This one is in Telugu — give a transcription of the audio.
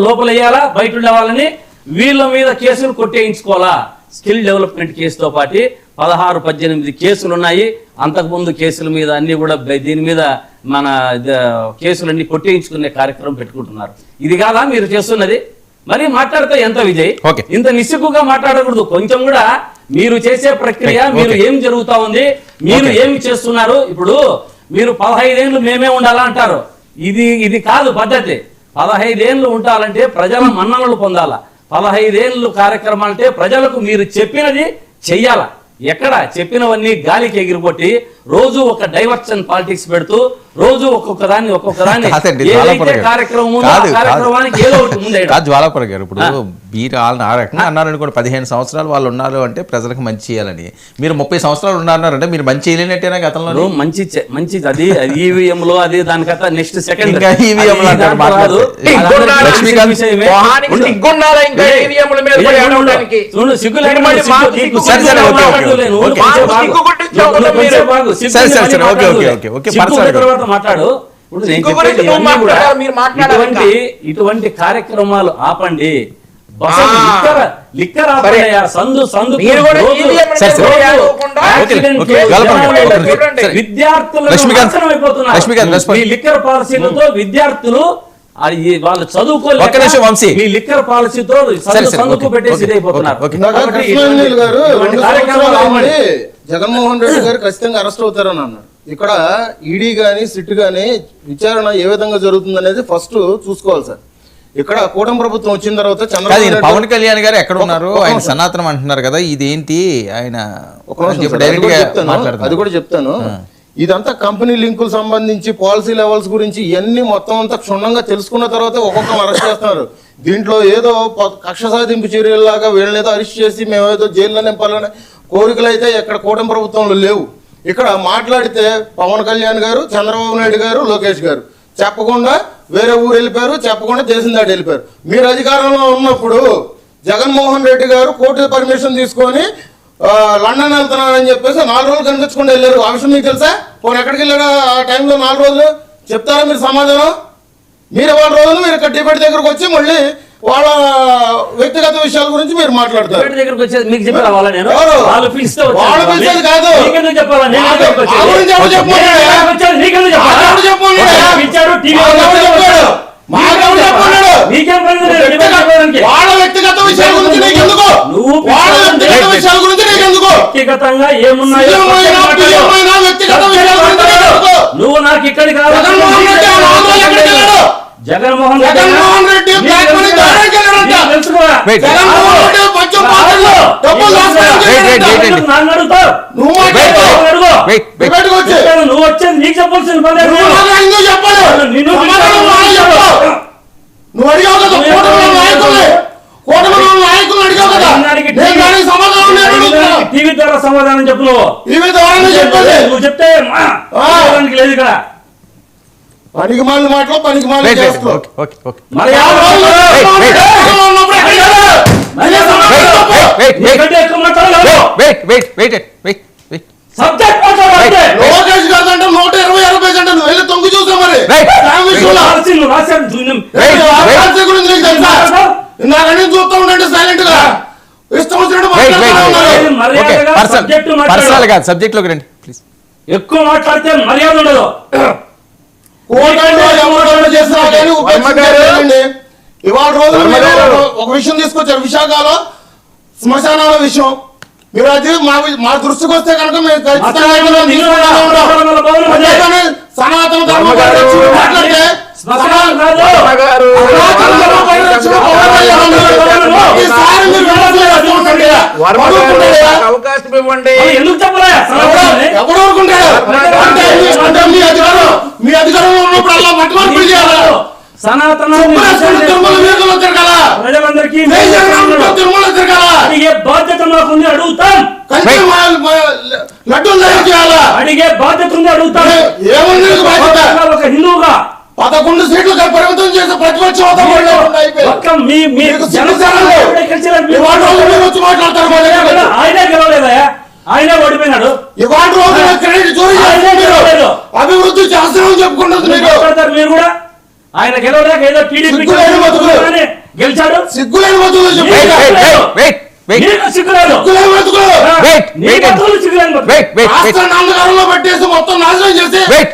లోపల వేయాలా, బయట ఉండే వాళ్ళని వీళ్ళ మీద కేసులు కొట్టేయించుకోవాలా. స్కిల్ డెవలప్మెంట్ కేసుతో పాటు 16-18 కేసులు ఉన్నాయి. అంతకుముందు కేసుల మీద అన్ని కూడా దీని మీద మన కేసులన్నీ కొట్టేయించుకునే కార్యక్రమం పెట్టుకుంటున్నారు. ఇది కాదా మీరు చేస్తున్నది? మరి మాట్లాడితే ఎంత విజయ్, ఇంత నిస్సిగ్గుగా మాట్లాడకూడదు. కొంచెం కూడా మీరు చేసే ప్రక్రియ, మీరు ఏం జరుగుతా ఉంది, మీరు ఏమి చేస్తున్నారు. ఇప్పుడు మీరు 15 ఏళ్ళు మేమే ఉండాలా అంటారు. ఇది కాదు పద్ధతి. 15 ఏళ్ళు ఉండాలంటే ప్రజల మన్ననలు పొందాలా. 15 ఏళ్ళు కార్యక్రమాలు అంటే ప్రజలకు మీరు చెప్పినది చెయ్యాలా. ఎక్కడ చెప్పినవన్నీ గాలికి ఎగిరిపోట్టి రోజు ఒక డైవర్షన్ పాలిటిక్స్ పెడుతూ రోజు ఒక్కొక్క దాన్ని కార్యక్రమానికి ఏదో ఒకటి ముందే. జ్వాలాపుర గారు, ఇప్పుడు మీరు ఆ రకంగా అన్నారనుకోండి, 15 సంవత్సరాలు వాళ్ళు ఉన్నారు అంటే ప్రజలకు మంచి చేయాలని. మీరు 30 సంవత్సరాలు ఉన్నారంటే మీరు మంచి చేయలేనట్టేనా గతంలో? మంచి అది ఈవీఎం లో అది దానికన్నా నెక్స్ట్ సెకండ్ మాట్లాడు. ఇటువంటి కార్యక్రమాలు ఆపండి. లిక్కర్ విద్యార్థులు లిక్కర్ పాలసీలతో విద్యార్థులు వాళ్ళు చదువుకోలేదు. ఈ లిక్కర్ పాలసీతో సందుకు పెట్టేసి అయిపోతున్నారు. జగన్మోహన్ రెడ్డి గారు ఖచ్చితంగా అరెస్ట్ అవుతారని అన్నారు. ఇక్కడ ఈడీ గానీ సిట్ గానీ విచారణ ఏ విధంగా జరుగుతుంది అనేది ఫస్ట్ చూసుకోవాలి సార్. ఇక్కడ కూటమి ప్రభుత్వం వచ్చిన తర్వాత చంద్రబాబు పవన్ కళ్యాణ్ గారు ఎక్కడ ఉన్నారు? ఆయన సనాతనం అంటున్నారు కదా, ఇదేంటి ఆయన? అది కూడా చెప్తాను. ఇదంతా కంపెనీ లింకులు సంబంధించి పాలసీ లెవెల్స్ గురించి ఇవన్నీ మొత్తం అంతా క్షుణ్ణంగా తెలుసుకున్న తర్వాత ఒక్కొక్కరు అరెస్ట్ చేస్తున్నారు. దీంట్లో ఏదో కక్ష సాధింపు చర్యల్లాగా వీళ్ళేదో అరెస్ట్ చేసి మేమేదో జైల్లో నింపాలనే కోరికలు అయితే ఇక్కడ కూటమి ప్రభుత్వంలో లేవు. ఇక్కడ మాట్లాడితే పవన్ కళ్యాణ్ గారు, చంద్రబాబు నాయుడు గారు, లోకేష్ గారు చెప్పకుండా వేరే ఊరు వెళ్ళిపోయారు, చెప్పకుండా దేశం దాటి వెళ్ళిపోయారు. మీరు అధికారంలో ఉన్నప్పుడు జగన్మోహన్ రెడ్డి గారు కోర్టు పర్మిషన్ తీసుకొని లండన్ వెళ్తున్నారని చెప్పేసి 4 రోజులు కనిపించకుండా వెళ్ళారు. ఆ విషయం మీకు తెలుసా? పోనీ ఎక్కడికి వెళ్ళాడు ఆ టైంలో 4 రోజులు? చెప్తారా మీరు సమాధానం? మీరు 4 రోజులు మీరు ఇక్కడ డిబేట్ దగ్గరకు వచ్చి మళ్ళీ వాళ్ళ వ్యక్తిగత విషయాల గురించి మీరు మాట్లాడతారు. వాళ్ళ వ్యక్తిగత విషయాల గురించి నీకెందుకు? వాళ్ళ వ్యక్తిగత విషయాల గురించి నీకెందుకు? వ్యక్తిగతంగా ఏమున్నాయో నువ్వు నాకు ఇక్కడికి జగన్మోహన్ రెడ్డి నువ్వు వచ్చేది నీకు చెప్పాల్సిన పని. నువ్వు అడిగావు కదా టీవీ ద్వారా సమాధానం చెప్పు. నువ్వు చెప్తే లేదు ఇక్కడ పనికి మాలిన మాటలు పనికి మాలిన లోకేష్ గారు అంటే 120 పేజెంట్ నువ్వు వెళ్ళి తొంగి చూసా. మరి నాకన్నీ చూస్తూ ఉండండి సైలెంట్ గా. ఇష్టం వచ్చినట్టు ఎక్కువ మాట్లాడితే మర్యాద ఉండదు. ఇవాళ రోజు ఒక విషయం తీసుకొచ్చారు విశాఖలో శ్మశానాల విషయం. మీరు అది మా దృష్టికి వస్తే కనుక మేము సనాతన ధర్మ మాట్లాడితే అవకాశం ఇవ్వండి. ఎందుకు చెప్పలే? ఎవరు ఊరుకుంటాడు? మీ అధికారంలో ఉన్నప్పుడు అలా మట్టుబడి చేయాలి. సనాతన ప్రజలందరికీ అడిగే బాధ్యత మాకుంది, అడుగుతాం. అడిగే బాధ్యత ఉంది, అడుగుతాం. ఏముంది ఒక హిందువుగా 11 సీట్లు పరిమితం చేసే ప్రతిపక్ష హోదా ఆయనే గెలవలేదా? ఆయనే ఓడిపోయినాడు. ఇవాళ రోజు క్రెడిట్ అభివృద్ధి చేస్తామని చెప్పుకుంటుంది. మీరు కూడా ఆయన గెలవలేక ఏదో టీడీపీ సిగ్గులేని బతుకులు. గెలిచాడు. సిగ్గులేని బతుకులు చెప్పు. Wait, wait. నీకు సిగ్గులేదు. సిగ్గులేని బతుకులు. Wait, నీ wait, బతుకులు సిగ్గులేని బతుకులు. wait. రాష్ట్రాన్ని అంధకారంలో పెట్టేసి మొత్తం నాశనం చేసి Wait.